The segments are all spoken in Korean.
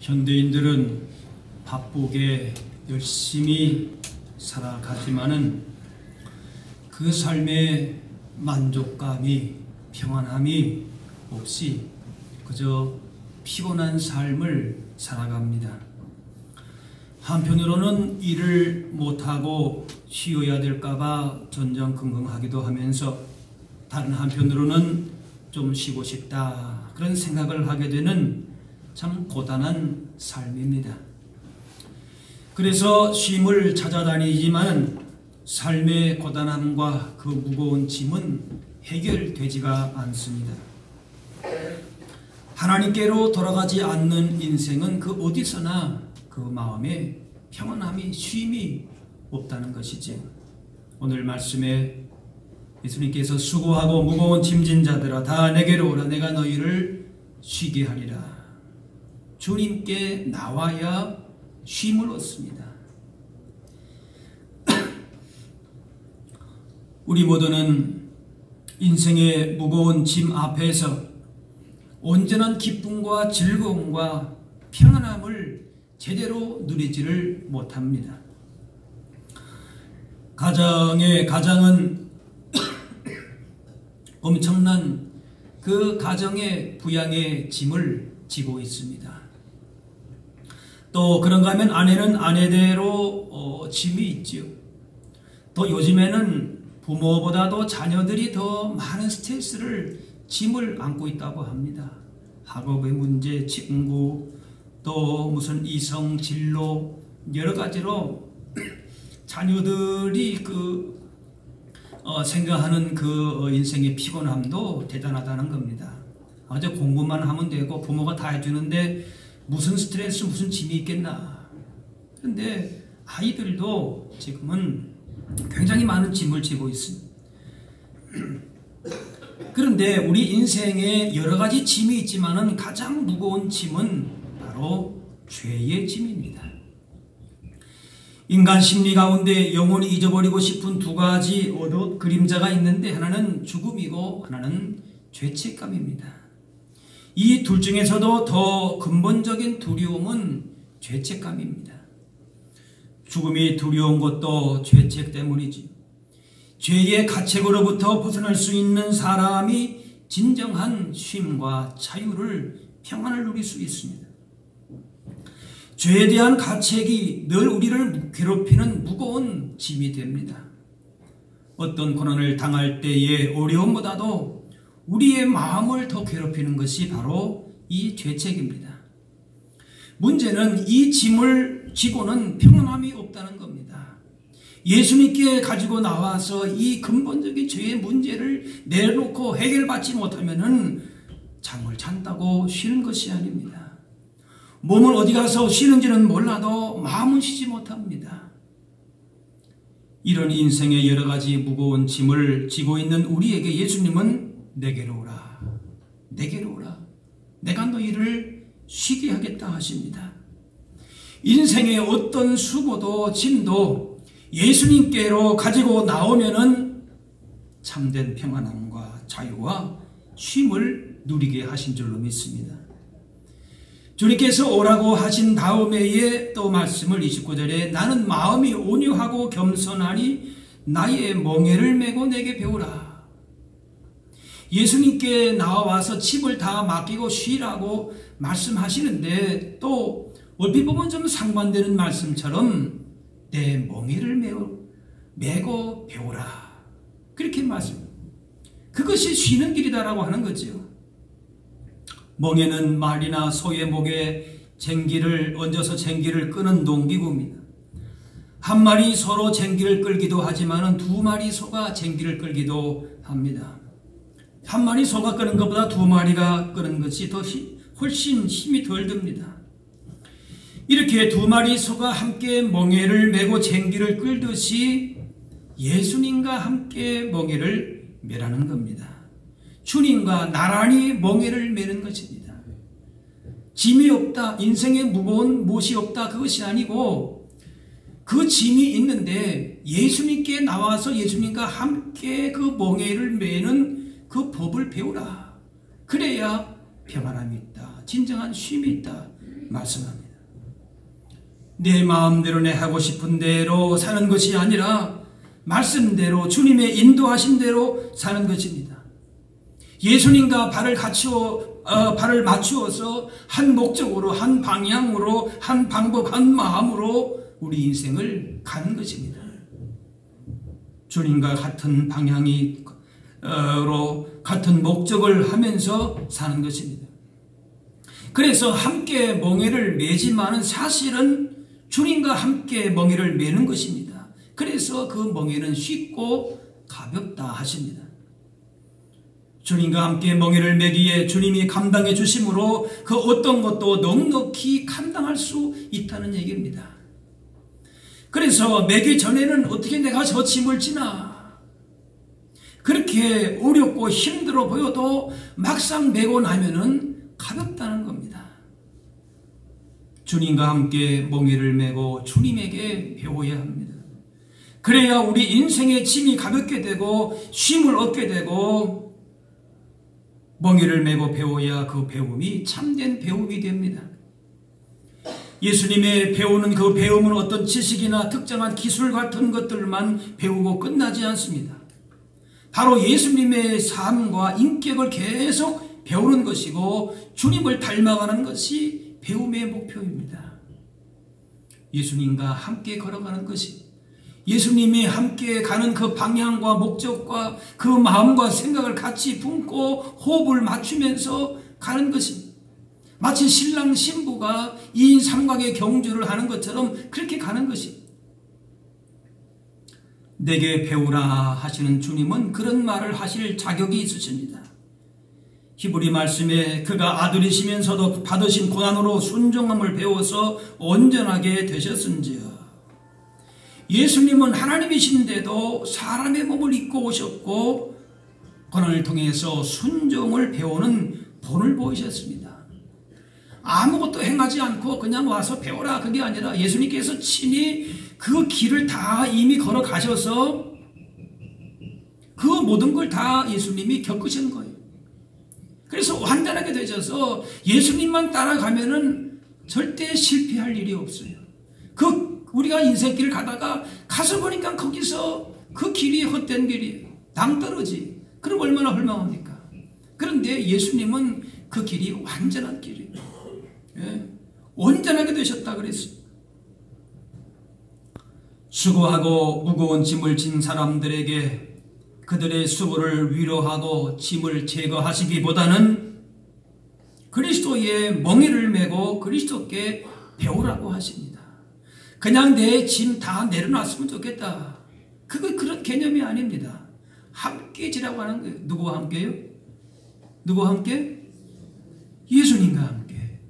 현대인들은 바쁘게 열심히 살아가지만은 그 삶의 만족감이, 평안함이 없이 그저 피곤한 삶을 살아갑니다. 한편으로는 일을 못하고 쉬어야 될까봐 전전긍긍하기도 하면서 다른 한편으로는 좀 쉬고 싶다 그런 생각을 하게 되는 참 고단한 삶입니다. 그래서 쉼을 찾아다니지만 삶의 고단함과 그 무거운 짐은 해결되지가 않습니다. 하나님께로 돌아가지 않는 인생은 그 어디서나 그 마음에 평안함이, 쉼이 없다는 것이지. 오늘 말씀에 예수님께서 수고하고 무거운 짐진 자들아 다 내게로 오라 내가 너희를 쉬게 하리라. 주님께 나와야 쉼을 얻습니다. 우리 모두는 인생의 무거운 짐 앞에서 온전한 기쁨과 즐거움과 평안함을 제대로 누리지를 못합니다. 가장은 엄청난 그 가정의 부양의 짐을 지고 있습니다. 또 그런가 하면 아내는 아내대로 짐이 있지요. 또 요즘에는 부모보다도 자녀들이 더 많은 스트레스를, 짐을 안고 있다고 합니다. 학업의 문제, 친구, 또 무슨 이성, 진로 여러 가지로 자녀들이 생각하는 그 인생의 피곤함도 대단하다는 겁니다. 어제 공부만 하면 되고 부모가 다 해주는데 무슨 스트레스, 무슨 짐이 있겠나. 그런데 아이들도 지금은 굉장히 많은 짐을 지고 있습니다. 그런데 우리 인생에 여러 가지 짐이 있지만은 가장 무거운 짐은 바로 죄의 짐입니다. 인간 심리 가운데 영원히 잊어버리고 싶은 두 가지 어두운 그림자가 있는데 하나는 죽음이고 하나는 죄책감입니다. 이 둘 중에서도 더 근본적인 두려움은 죄책감입니다. 죽음이 두려운 것도 죄책 때문이지. 죄의 가책으로부터 벗어날 수 있는 사람이 진정한 쉼과 자유를, 평안을 누릴 수 있습니다. 죄에 대한 가책이 늘 우리를 괴롭히는 무거운 짐이 됩니다. 어떤 고난을 당할 때의 어려움보다도 우리의 마음을 더 괴롭히는 것이 바로 이 죄책입니다. 문제는 이 짐을 지고는 평안함이 없다는 겁니다. 예수님께 가지고 나와서 이 근본적인 죄의 문제를 내놓고 해결받지 못하면은 잠을 잔다고 쉬는 것이 아닙니다. 몸은 어디 가서 쉬는지는 몰라도 마음은 쉬지 못합니다. 이런 인생의 여러 가지 무거운 짐을 지고 있는 우리에게 예수님은 내게로 오라, 내게로 오라, 내가 너희를 쉬게 하겠다 하십니다. 인생의 어떤 수고도 짐도 예수님께로 가지고 나오면은 참된 평안함과 자유와 쉼을 누리게 하신 줄로 믿습니다. 주님께서 오라고 하신 다음에 또 말씀을 29절에 나는 마음이 온유하고 겸손하니 나의 멍에를 메고 내게 배우라. 예수님께 나와서 짐을 다 맡기고 쉬라고 말씀하시는데 또 얼핏 보면 좀 상반되는 말씀처럼 내 멍에를 메고 배우라. 그렇게 말씀. 그것이 쉬는 길이다라고 하는 거죠. 멍에는 말이나 소의 목에 쟁기를 얹어서 쟁기를 끄는 농기구입니다. 한 마리 소로 쟁기를 끌기도 하지만 두 마리 소가 쟁기를 끌기도 합니다. 한 마리 소가 끄는 것보다 두 마리가 끄는 것이 훨씬 힘이 덜 듭니다. 이렇게 두 마리 소가 함께 멍에를 메고 쟁기를 끌듯이 예수님과 함께 멍에를 메라는 겁니다. 주님과 나란히 멍에를 메는 것입니다. 짐이 없다, 인생에 무거운 못이 없다, 그것이 아니고 그 짐이 있는데 예수님께 나와서 예수님과 함께 그 멍에를 메는 그 법을 배우라. 그래야 평안함이 있다, 진정한 쉼이 있다, 말씀합니다. 내 마음대로 내 하고 싶은 대로 사는 것이 아니라 말씀대로 주님의 인도하신 대로 사는 것입니다. 예수님과 발을 맞추어서 한 목적으로, 한 방향으로, 한 방법, 한 마음으로 우리 인생을 가는 것입니다. 주님과 같은 방향으로 같은 목적을 하면서 사는 것입니다. 그래서 함께 멍에를 매지만은 사실은 주님과 함께 멍에를 매는 것입니다. 그래서 그 멍에는 쉽고 가볍다 하십니다. 주님과 함께 멍에를 매기에 주님이 감당해 주심으로 그 어떤 것도 넉넉히 감당할 수 있다는 얘기입니다. 그래서 매기 전에는 어떻게 내가 저 짐을 지나, 그렇게 어렵고 힘들어 보여도 막상 매고 나면은 가볍다는 겁니다. 주님과 함께 멍에를 매고 주님에게 배워야 합니다. 그래야 우리 인생의 짐이 가볍게 되고 쉼을 얻게 되고, 멍에를 메고 배워야 그 배움이 참된 배움이 됩니다. 예수님의 배우는 그 배움은 어떤 지식이나 특정한 기술 같은 것들만 배우고 끝나지 않습니다. 바로 예수님의 삶과 인격을 계속 배우는 것이고 주님을 닮아가는 것이 배움의 목표입니다. 예수님과 함께 걸어가는 것이, 예수님이 함께 가는 그 방향과 목적과 그 마음과 생각을 같이 품고 호흡을 맞추면서 가는 것입니다. 마치 신랑 신부가 2인 3각의 경주를 하는 것처럼 그렇게 가는 것입니다. 내게 배우라 하시는 주님은 그런 말을 하실 자격이 있으십니다. 히브리 말씀에 그가 아들이시면서도 받으신 고난으로 순종함을 배워서 온전하게 되셨은지요. 예수님은 하나님이신데도 사람의 몸을 입고 오셨고 고난을 통해서 순종을 배우는 본을 보이셨습니다. 아무것도 행하지 않고 그냥 와서 배워라, 그게 아니라 예수님께서 친히 그 길을 다 이미 걸어가셔서 그 모든 걸 다 예수님이 겪으신 거예요. 그래서 완전하게 되셔서 예수님만 따라가면은 절대 실패할 일이 없어요. 우리가 인생길을 가다가 가서 보니까 거기서 그 길이 헛된 길이에요. 낭떠러지. 그럼 얼마나 헐망합니까? 그런데 예수님은 그 길이 완전한 길이에요. 예. 온전하게 되셨다 그랬어요. 수고하고 무거운 짐을 진 사람들에게 그들의 수고를 위로하고 짐을 제거하시기보다는 그리스도의 멍에를 메고 그리스도께 배우라고 하십니다. 그냥 내 짐 다 내려놨으면 좋겠다. 그런 개념이 아닙니다. 함께 지라고 하는 거예요. 누구와 함께요? 누구와 함께? 예수님과 함께.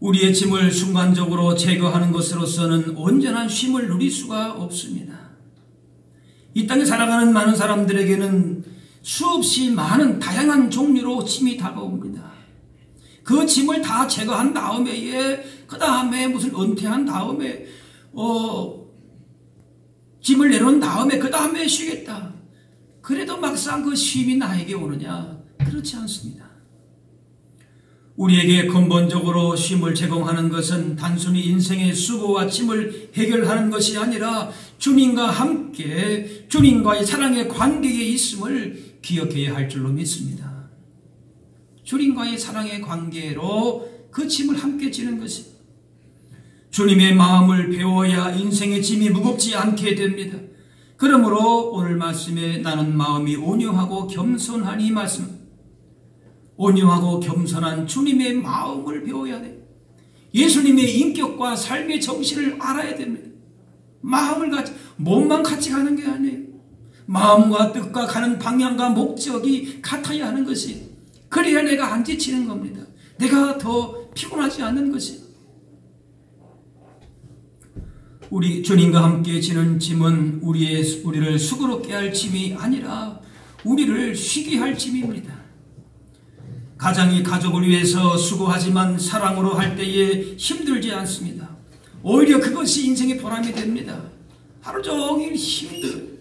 우리의 짐을 순간적으로 제거하는 것으로서는 온전한 쉼을 누릴 수가 없습니다. 이 땅에 살아가는 많은 사람들에게는 수없이 많은 다양한 종류로 짐이 다가옵니다. 그 짐을 다 제거한 다음에 그 다음에 무슨 은퇴한 다음에 짐을 내놓은 다음에 그 다음에 쉬겠다. 그래도 막상 그 쉼이 나에게 오느냐? 그렇지 않습니다. 우리에게 근본적으로 쉼을 제공하는 것은 단순히 인생의 수고와 짐을 해결하는 것이 아니라 주님과 함께 주님과의 사랑의 관계에 있음을 기억해야 할 줄로 믿습니다. 주님과의 사랑의 관계로 그 짐을 함께 지는 것입니다. 주님의 마음을 배워야 인생의 짐이 무겁지 않게 됩니다. 그러므로 오늘 말씀에 나는 마음이 온유하고 겸손하니 말씀, 온유하고 겸손한 주님의 마음을 배워야 돼요. 예수님의 인격과 삶의 정신을 알아야 됩니다. 마음을 같이, 몸만 같이 가는 게 아니에요. 마음과 뜻과 가는 방향과 목적이 같아야 하는 것이, 그래야 내가 안 지치는 겁니다. 내가 더 피곤하지 않는 것이. 우리 주님과 함께 지는 짐은 우리를 수고롭게 할 짐이 아니라 우리를 쉬게 할 짐입니다. 가장이 가족을 위해서 수고하지만 사랑으로 할 때에 힘들지 않습니다. 오히려 그것이 인생의 보람이 됩니다. 하루 종일 힘들어요.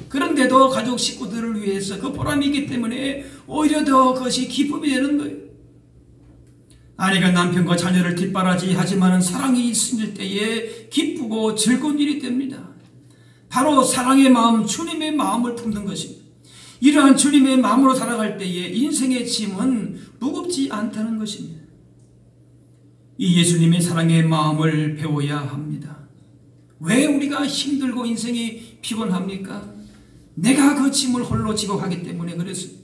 그런데도 가족 식구들을 위해서 그 보람이 있기 때문에 오히려 더 그것이 기쁨이 되는 거예요. 아내가 남편과 자녀를 뒷바라지하지만 사랑이 있을 때에 기쁘고 즐거운 일이 됩니다. 바로 사랑의 마음, 주님의 마음을 품는 것입니다. 이러한 주님의 마음으로 살아갈 때에 인생의 짐은 무겁지 않다는 것입니다. 이 예수님의 사랑의 마음을 배워야 합니다. 왜 우리가 힘들고 인생이 피곤합니까? 내가 그 짐을 홀로 지고 가기 때문에 그렇습니다.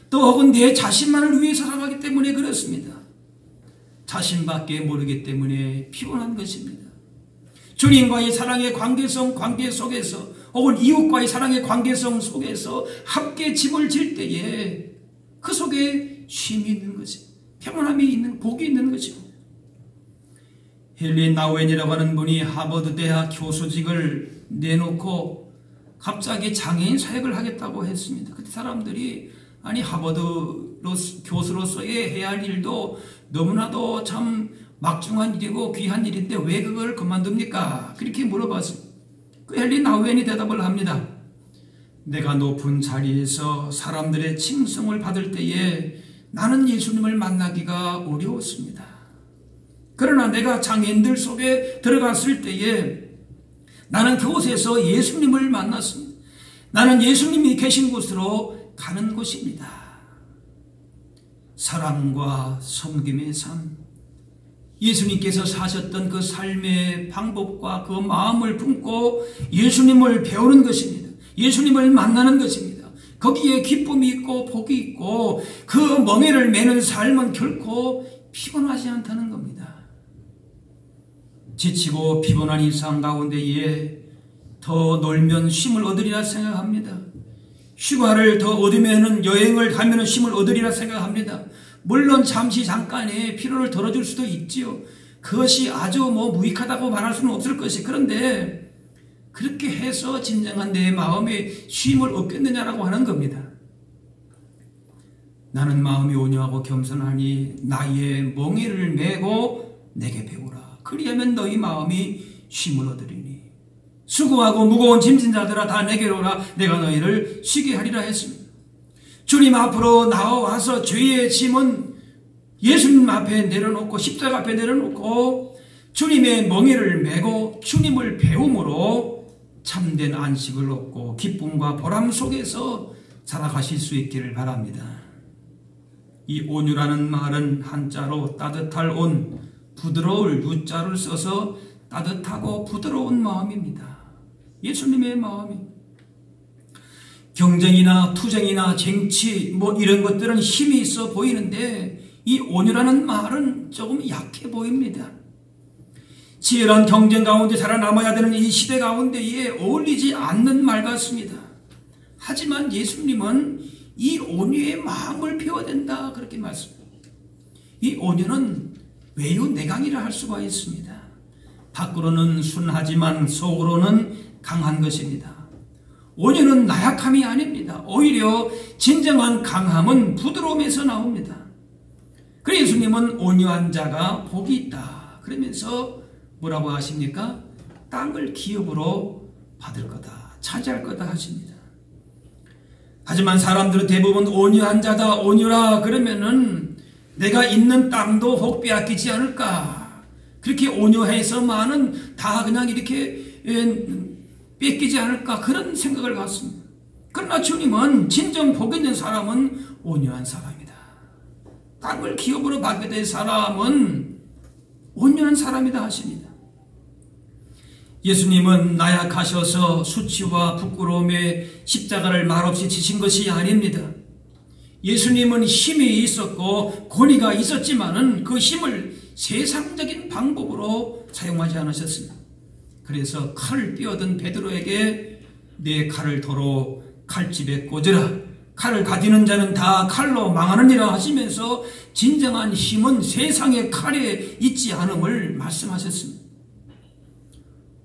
또 혹은 내 자신만을 위해서 살아가기 때문에 그렇습니다. 자신밖에 모르기 때문에 피곤한 것입니다. 주님과의 사랑의 관계 속에서 혹은 이웃과의 사랑의 관계성 속에서 함께 짐을 질 때에 그 속에 쉼이 있는 것이, 평안함이 있는, 복이 있는 것입니다. 헨리 나우엔이라고 하는 분이 하버드 대학 교수직을 내놓고 갑자기 장애인 사역을 하겠다고 했습니다. 그때 사람들이 아니 하버드 교수로서의 해야 할 일도 너무나도 참 막중한 일이고 귀한 일인데 왜 그걸 그만둡니까? 그렇게 물어봤습니다. 그 헨리 나우엔이 대답을 합니다. 내가 높은 자리에서 사람들의 칭송을 받을 때에 나는 예수님을 만나기가 어려웠습니다. 그러나 내가 장애인들 속에 들어갔을 때에 나는 그곳에서 예수님을 만났습니다. 나는 예수님이 계신 곳으로 가는 곳입니다. 사랑과 섬김의 삶, 예수님께서 사셨던 그 삶의 방법과 그 마음을 품고 예수님을 배우는 것입니다. 예수님을 만나는 것입니다. 거기에 기쁨이 있고 복이 있고 그 멍에를 매는 삶은 결코 피곤하지 않다는 겁니다. 지치고 피곤한 일상 가운데에 더 놀면 쉼을 얻으리라 생각합니다. 휴가를 더 얻으면 여행을 가면 쉼을 얻으리라 생각합니다. 물론 잠시 잠깐의 피로를 덜어줄 수도 있지요. 그것이 아주 무익하다고 말할 수는 없을 것이. 그런데 그렇게 해서 진정한 내 마음에 쉼을 얻겠느냐라고 하는 겁니다. 나는 마음이 온유하고 겸손하니 나의 멍에를 메고 내게 배우라. 그리하면 너희 마음이 쉼을 얻으리니 수고하고 무거운 짐진 자들아 다 내게로 오라. 내가 너희를 쉬게 하리라 했습니다. 주님 앞으로 나와서 죄의 짐은 예수님 앞에 내려놓고 십자가 앞에 내려놓고 주님의 멍에를 메고 주님을 배움으로 참된 안식을 얻고 기쁨과 보람 속에서 살아가실 수 있기를 바랍니다. 이 온유라는 말은 한자로 따뜻할 온, 부드러울 유자를 써서 따뜻하고 부드러운 마음입니다. 예수님의 마음이 경쟁이나 투쟁이나 쟁취 이런 것들은 힘이 있어 보이는데 이 온유라는 말은 조금 약해 보입니다. 치열한 경쟁 가운데 살아남아야 되는 이 시대 가운데에 어울리지 않는 말 같습니다. 하지만 예수님은 이 온유의 마음을 배워야 된다 그렇게 말씀합니다. 이 온유는 외유내강이라 할 수가 있습니다. 밖으로는 순하지만 속으로는 강한 것입니다. 온유는 나약함이 아닙니다. 오히려 진정한 강함은 부드러움에서 나옵니다. 그래서 예수님은 온유한 자가 복이 있다 그러면서 뭐라고 하십니까? 땅을 기업으로 받을 거다, 차지할 거다 하십니다. 하지만 사람들은 대부분 온유한 자다, 온유라 그러면은 내가 있는 땅도 혹 빼앗기지 않을까, 그렇게 온유해서만은 다 그냥 이렇게 뺏기지 않을까 그런 생각을 갖습니다. 그러나 주님은 진정 복 있는 사람은 온유한 사람이다. 땅을 기업으로 받게 된 사람은 온유한 사람이다 하십니다. 예수님은 나약하셔서 수치와 부끄러움에 십자가를 말없이 지신 것이 아닙니다. 예수님은 힘이 있었고 권위가 있었지만은 그 힘을 세상적인 방법으로 사용하지 않으셨습니다. 그래서 칼을 휘어든 베드로에게 내 칼을 도로 칼집에 꽂으라. 칼을 가지는 자는 다 칼로 망하느니라 하시면서 진정한 힘은 세상의 칼에 있지 않음을 말씀하셨습니다.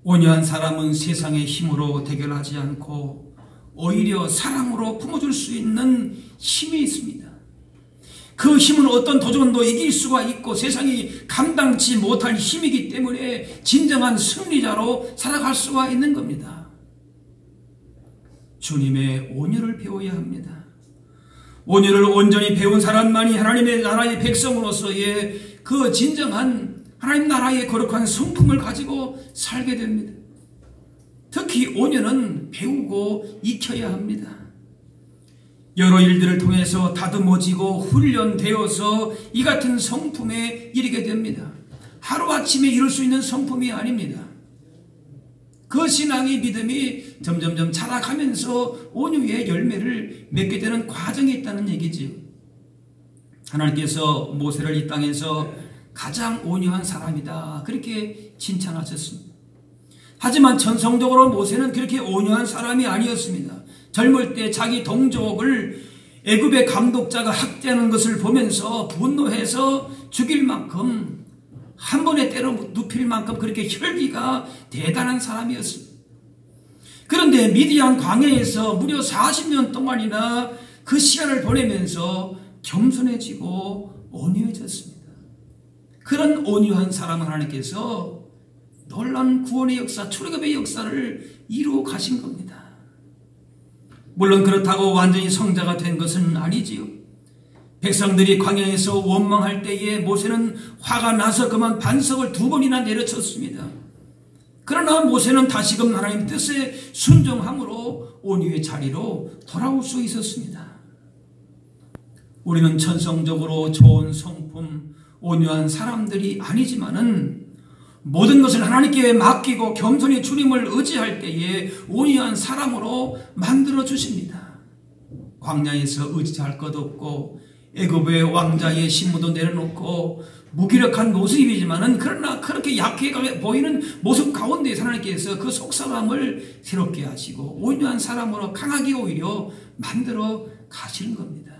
온유한 사람은 세상의 힘으로 대결하지 않고 오히려 사랑으로 품어줄 수 있는 힘이 있습니다. 그 힘은 어떤 도전도 이길 수가 있고 세상이 감당치 못할 힘이기 때문에 진정한 승리자로 살아갈 수가 있는 겁니다. 주님의 온유를 배워야 합니다. 온유를 온전히 배운 사람만이 하나님의 나라의 백성으로서의 그 진정한 하나님 나라의 거룩한 성품을 가지고 살게 됩니다. 특히 온유는 배우고 익혀야 합니다. 여러 일들을 통해서 다듬어지고 훈련되어서 이 같은 성품에 이르게 됩니다. 하루아침에 이룰 수 있는 성품이 아닙니다. 그 신앙의 믿음이 점점점 자라가면서 온유의 열매를 맺게 되는 과정이 있다는 얘기지요. 하나님께서 모세를 이 땅에서 가장 온유한 사람이다, 그렇게 칭찬하셨습니다. 하지만 전성적으로 모세는 그렇게 온유한 사람이 아니었습니다. 젊을 때 자기 동족을 애굽의 감독자가 학대하는 것을 보면서 분노해서 죽일 만큼, 한 번에 때려 눕힐 만큼 그렇게 혈기가 대단한 사람이었습니다. 그런데 미디안 광야에서 무려 40년 동안이나 그 시간을 보내면서 겸손해지고 온유해졌습니다. 그런 온유한 사람 하나님께서 놀라운 구원의 역사, 출애굽의 역사를 이루어 가신 겁니다. 물론 그렇다고 완전히 성자가 된 것은 아니지요. 백성들이 광야에서 원망할 때에 모세는 화가 나서 그만 반석을 2번이나 내려쳤습니다. 그러나 모세는 다시금 하나님 뜻에 순종함으로 온유의 자리로 돌아올 수 있었습니다. 우리는 천성적으로 좋은 성품, 온유한 사람들이 아니지만은 모든 것을 하나님께 맡기고 겸손히 주님을 의지할 때에 온유한 사람으로 만들어 주십니다. 광야에서 의지할 것 없고 애굽의 왕자의 신무도 내려놓고 무기력한 모습이지만은 그러나 그렇게 약해 보이는 모습 가운데서 하나님께서 그 속사람을 새롭게 하시고 온유한 사람으로 강하게 오히려 만들어 가시는 겁니다.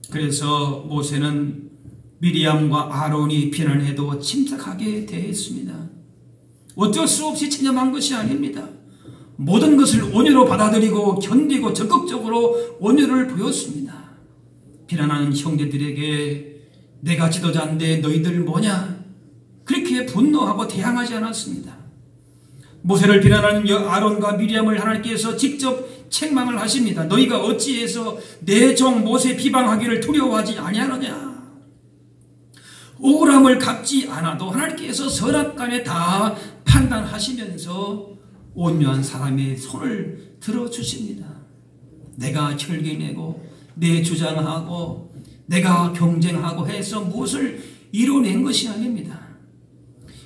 그래서 모세는 미리암과 아론이 비난해도 침착하게 대했습니다. 어쩔 수 없이 체념한 것이 아닙니다. 모든 것을 온유로 받아들이고 견디고 적극적으로 온유를 보였습니다. 비난하는 형제들에게 내가 지도자인데 너희들 뭐냐? 그렇게 분노하고 대항하지 않았습니다. 모세를 비난하는 아론과 미리암을 하나님께서 직접 책망을 하십니다. 너희가 어찌해서 내 종 모세 비방하기를 두려워하지 아니하느냐? 억울함을 갚지 않아도 하나님께서 선악간에 다 판단하시면서 온유한 사람의 손을 들어주십니다. 내가 혈기내고 내 주장하고 내가 경쟁하고 해서 무엇을 이뤄낸 것이 아닙니다.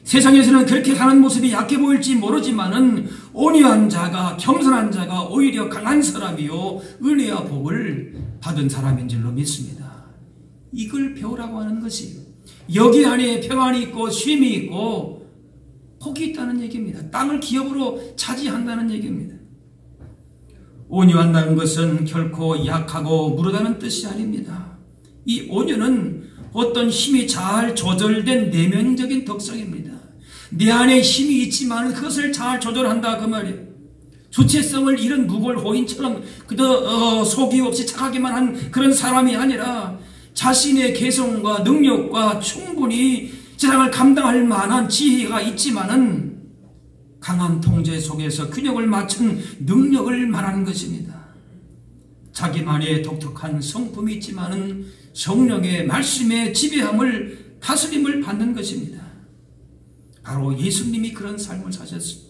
세상에서는 그렇게 사는 모습이 약해 보일지 모르지만은 온유한 자가, 겸손한 자가 오히려 강한 사람이요 은혜와 복을 받은 사람인 줄로 믿습니다. 이걸 배우라고 하는 것이 여기 안에 평안이 있고 쉼이 있고 복이 있다는 얘기입니다. 땅을 기업으로 차지한다는 얘기입니다. 온유한다는 것은 결코 약하고 무르다는 뜻이 아닙니다. 이 온유는 어떤 힘이 잘 조절된 내면적인 덕성입니다. 내 안에 힘이 있지만 그것을 잘 조절한다 그 말이에요. 주체성을 잃은 무골호인처럼 그저 속이 없이 착하기만 한 그런 사람이 아니라 자신의 개성과 능력과 충분히 세상을 감당할 만한 지혜가 있지만은 강한 통제 속에서 균형을 맞춘 능력을 말하는 것입니다. 자기만의 독특한 성품이 있지만은 성령의 말씀의 지배함을 다스림을 받는 것입니다. 바로 예수님이 그런 삶을 사셨습니다.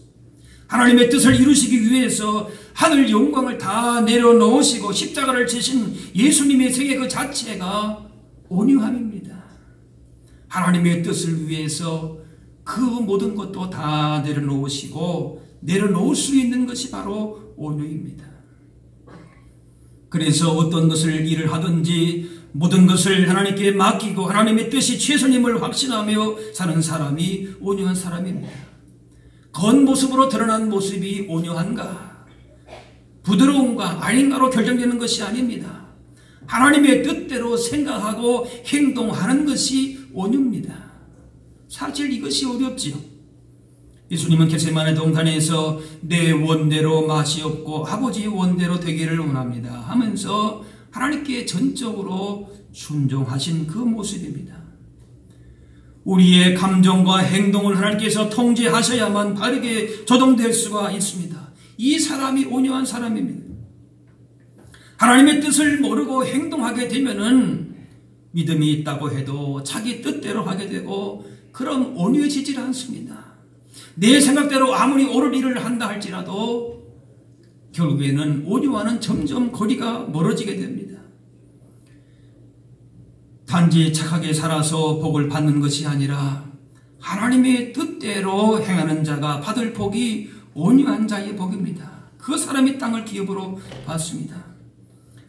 하나님의 뜻을 이루시기 위해서 하늘 영광을 다 내려놓으시고 십자가를 지신 예수님의 생애 그 자체가 온유함입니다. 하나님의 뜻을 위해서 그 모든 것도 다 내려놓으시고 내려놓을 수 있는 것이 바로 온유입니다. 그래서 어떤 것을 일을 하든지 모든 것을 하나님께 맡기고 하나님의 뜻이 최선임을 확신하며 사는 사람이 온유한 사람입니다. 겉모습으로 드러난 모습이 온유한가 부드러운가 아닌가로 결정되는 것이 아닙니다. 하나님의 뜻대로 생각하고 행동하는 것이 온유입니다. 사실 이것이 어렵지요. 예수님은 겟세마네 동산에서 내 원대로 맛이 없고 아버지 원대로 되기를 원합니다 하면서 하나님께 전적으로 순종하신 그 모습입니다. 우리의 감정과 행동을 하나님께서 통제하셔야만 바르게 조정될 수가 있습니다. 이 사람이 온유한 사람입니다. 하나님의 뜻을 모르고 행동하게 되면은 믿음이 있다고 해도 자기 뜻대로 하게 되고 그럼 온유해지질 않습니다. 내 생각대로 아무리 옳은 일을 한다 할지라도 결국에는 온유와는 점점 거리가 멀어지게 됩니다. 단지 착하게 살아서 복을 받는 것이 아니라 하나님의 뜻대로 행하는 자가 받을 복이 온유한 자의 복입니다. 그 사람이 땅을 기업으로 받습니다.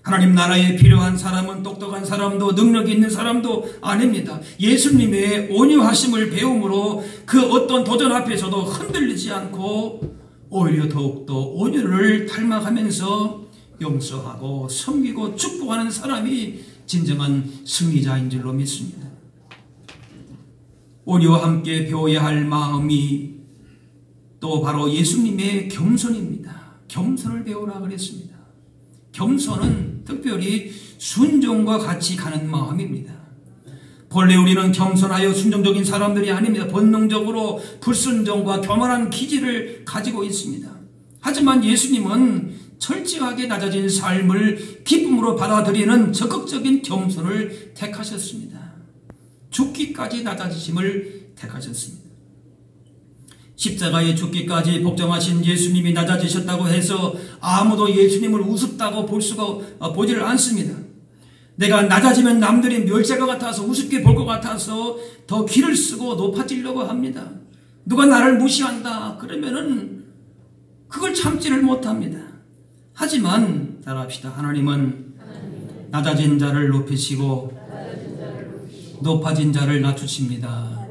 하나님 나라에 필요한 사람은 똑똑한 사람도 능력이 있는 사람도 아닙니다. 예수님의 온유하심을 배움으로 그 어떤 도전 앞에서도 흔들리지 않고 오히려 더욱더 온유를 닮아가면서 용서하고 섬기고 축복하는 사람이 진정한 승리자인 줄로 믿습니다. 온유와 함께 배워야 할 마음이 또 바로 예수님의 겸손입니다. 겸손을 배우라 그랬습니다. 겸손은 특별히 순종과 같이 가는 마음입니다. 본래 우리는 겸손하여 순종적인 사람들이 아닙니다. 본능적으로 불순종과 교만한 기질을 가지고 있습니다. 하지만 예수님은 철저하게 낮아진 삶을 기쁨으로 받아들이는 적극적인 겸손을 택하셨습니다. 죽기까지 낮아지심을 택하셨습니다. 십자가에 죽기까지 복종하신 예수님이 낮아지셨다고 해서 아무도 예수님을 우습다고 보지를 않습니다. 내가 낮아지면 남들이 멸시할 것 같아서 우습게 볼 것 같아서 더 귀를 쓰고 높아지려고 합니다. 누가 나를 무시한다 그러면은 그걸 참지를 못합니다. 하지만 따라합시다. 하나님은 낮아진 자를 높이시고 높아진 자를 낮추십니다.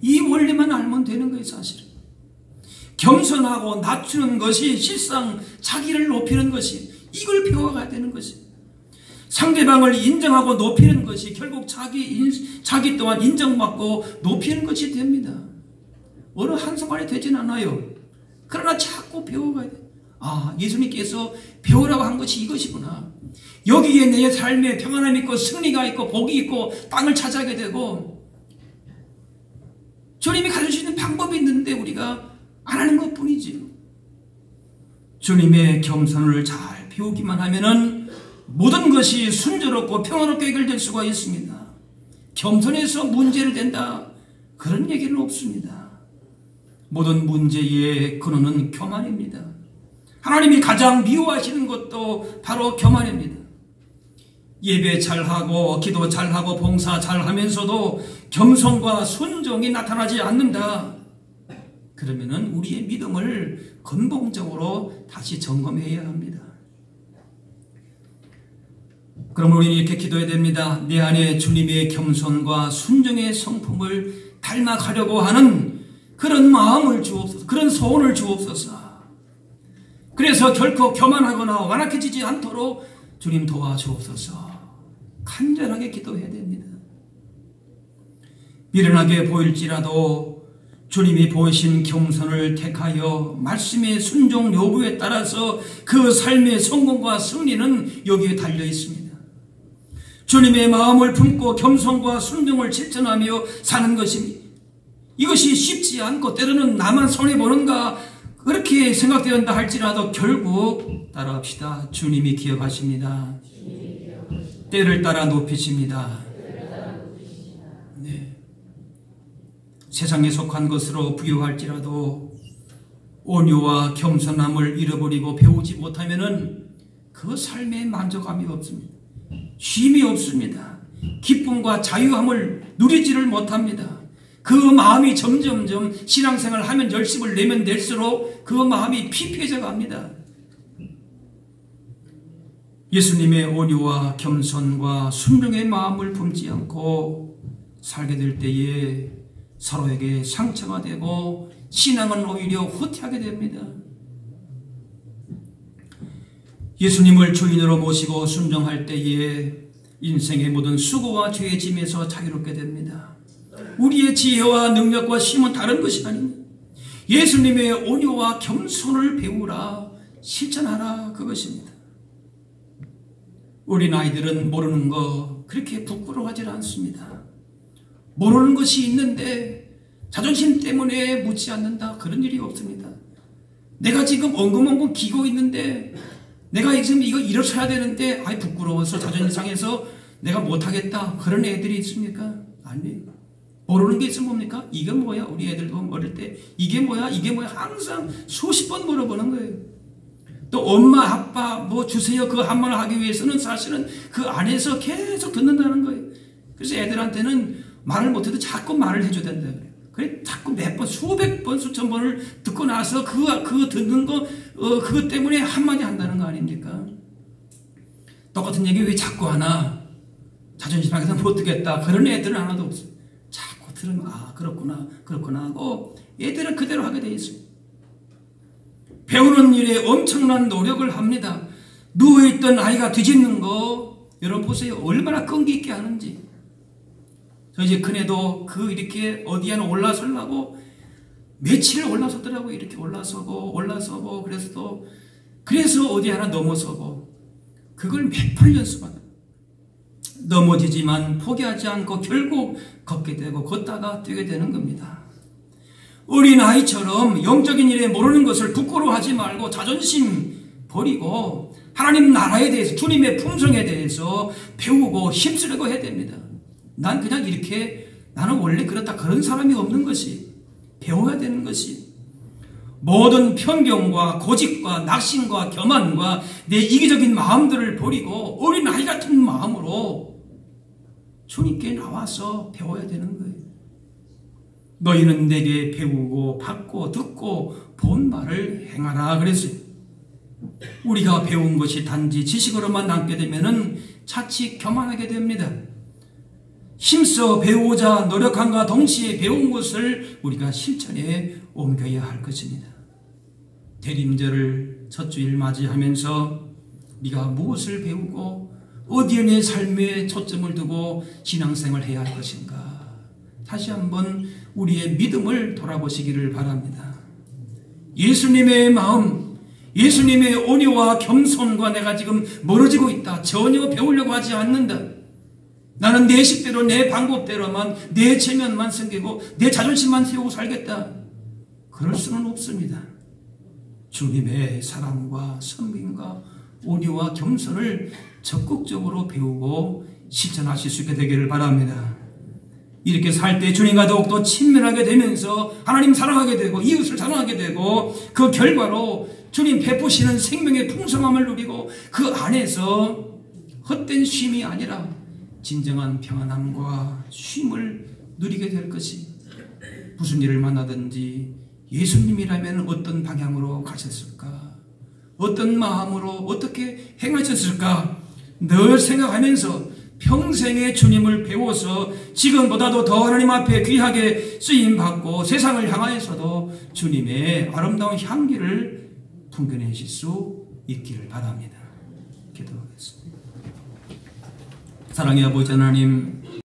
이 원리만 알면 되는 거예요. 사실은 겸손하고 낮추는 것이 실상 자기를 높이는 것이, 이걸 배워가야 되는 것이, 상대방을 인정하고 높이는 것이 결국 자기 또한 인정받고 높이는 것이 됩니다. 어느 한순간에 되진 않아요. 그러나 자꾸 배워가야 돼요. 아, 예수님께서 배우라고 한 것이 이것이구나. 여기에 내 삶에 평안함이 있고 승리가 있고 복이 있고 땅을 차지하게 되고, 주님이 가르칠 수 있는 방법이 있는데 우리가 안 하는 것 뿐이지요. 주님의 겸손을 잘 배우기만 하면은 모든 것이 순조롭고 평화롭게 해결될 수가 있습니다. 겸손해서 문제를 댄다, 그런 얘기는 없습니다. 모든 문제의 근원은 교만입니다. 하나님이 가장 미워하시는 것도 바로 교만입니다. 예배 잘하고 기도 잘하고 봉사 잘하면서도 겸손과 순종이 나타나지 않는다. 그러면은 우리의 믿음을 근본적으로 다시 점검해야 합니다. 그럼 우리는 이렇게 기도해야 됩니다. 내 안에 주님의 겸손과 순종의 성품을 닮아가려고 하는 그런 마음을 주옵소서, 그런 소원을 주옵소서. 그래서 결코 교만하거나 완악해지지 않도록 주님 도와주옵소서. 간절하게 기도해야 됩니다. 미련하게 보일지라도 주님이 보이신 겸손을 택하여 말씀의 순종 요구에 따라서 그 삶의 성공과 승리는 여기에 달려 있습니다. 주님의 마음을 품고 겸손과 순종을 실천하며 사는 것입니다. 이것이 쉽지 않고 때로는 나만 손해보는가 그렇게 생각되었다 할지라도 결국 따라합시다. 주님이 기억하십니다. 때를 따라 높이십니다. 네. 세상에 속한 것으로 부유할지라도 온유와 겸손함을 잃어버리고 배우지 못하면은 그 삶에 만족감이 없습니다. 쉼이 없습니다. 기쁨과 자유함을 누리지를 못합니다. 그 마음이 점점점 신앙생활을 하면 열심을 내면 낼수록 그 마음이 피폐해져 갑니다. 예수님의 온유와 겸손과 순종의 마음을 품지 않고 살게 될 때에 서로에게 상처가 되고 신앙은 오히려 후퇴하게 됩니다. 예수님을 주인으로 모시고 순종할 때에 인생의 모든 수고와 죄의 짐에서 자유롭게 됩니다. 우리의 지혜와 능력과 힘은 다른 것이 아닙니다. 예수님의 온유와 겸손을 배우라, 실천하라, 그것입니다. 우리 아이들은 모르는 거 그렇게 부끄러워하지 않습니다. 모르는 것이 있는데 자존심 때문에 묻지 않는다, 그런 일이 없습니다. 내가 지금 엉금엉금 기고 있는데 내가 지금 이거 일어서야 되는데 아이 부끄러워서 자존심 상해서 내가 못하겠다. 그런 애들이 있습니까? 아니에요. 모르는 게 있으면 뭡니까? 이게 뭐야? 우리 애들도 어릴 때 이게 뭐야? 이게 뭐야? 항상 수십 번 물어보는 거예요. 또 엄마 아빠 뭐 주세요 그 한마디를 하기 위해서는 사실은 그 안에서 계속 듣는다는 거예요. 그래서 애들한테는 말을 못해도 자꾸 말을 해줘야 된다 그래요. 그래 자꾸 몇 번 수백 번 수천 번을 듣고 나서 그 듣는 거 그것 때문에 한마디 한다는 거 아닙니까? 똑같은 얘기 왜 자꾸 하나? 자존심 상해서 못 듣겠다. 그런 애들은 하나도 없어요. 자꾸 들으면 아 그렇구나 하고 애들은 그대로 하게 돼 있어요. 배우는 일에 엄청난 노력을 합니다. 누워있던 아이가 뒤집는 거 여러분 보세요. 얼마나 끈기 있게 하는지. 저 이제 큰애도 이렇게 어디 하나 올라서려고 며칠 올라서더라고요. 이렇게 올라서고 그래서 어디 하나 넘어서고 그걸 몇 번을 연습하다. 넘어지지만 포기하지 않고 결국 걷게 되고 걷다가 뛰게 되는 겁니다. 어린아이처럼 영적인 일에 모르는 것을 부끄러워하지 말고 자존심 버리고 하나님 나라에 대해서 주님의 품성에 대해서 배우고 힘쓰려고 해야 됩니다. 난 그냥 이렇게 나는 원래 그렇다 그런 사람이 없는 것이 배워야 되는 것이 모든 편견과 고집과 낙심과 교만과 내 이기적인 마음들을 버리고 어린아이 같은 마음으로 주님께 나와서 배워야 되는 거예요. 너희는 내게 배우고 받고 듣고 본 말을 행하라 그랬어요. 우리가 배운 것이 단지 지식으로만 남게 되면은 자칫 교만하게 됩니다. 힘써 배우고자 노력함과 동시에 배운 것을 우리가 실천에 옮겨야 할 것입니다. 대림절을 첫 주일 맞이하면서 네가 무엇을 배우고 어디에 내 삶에 초점을 두고 신앙생활을 해야 할 것인가 다시 한번 우리의 믿음을 돌아보시기를 바랍니다. 예수님의 마음, 예수님의 온유와 겸손과 내가 지금 멀어지고 있다. 전혀 배우려고 하지 않는다. 나는 내 식대로 내 방법대로만 내 체면만 생기고 내 자존심만 세우고 살겠다. 그럴 수는 없습니다. 주님의 사랑과 섬김과 온유와 겸손을 적극적으로 배우고 실천하실 수 있게 되기를 바랍니다. 이렇게 살 때 주님과 더욱더 친밀하게 되면서 하나님 사랑하게 되고 이웃을 사랑하게 되고 그 결과로 주님 베푸시는 생명의 풍성함을 누리고 그 안에서 헛된 쉼이 아니라 진정한 평안함과 쉼을 누리게 될 것이 무슨 일을 만나든지 예수님이라면 어떤 방향으로 가셨을까? 어떤 마음으로 어떻게 행하셨을까? 늘 생각하면서 평생의 주님을 배워서 지금보다도 더 하나님 앞에 귀하게 쓰임받고 세상을 향하여서도 주님의 아름다운 향기를 풍겨내실 수 있기를 바랍니다. 기도하겠습니다. 사랑의 아버지 하나님,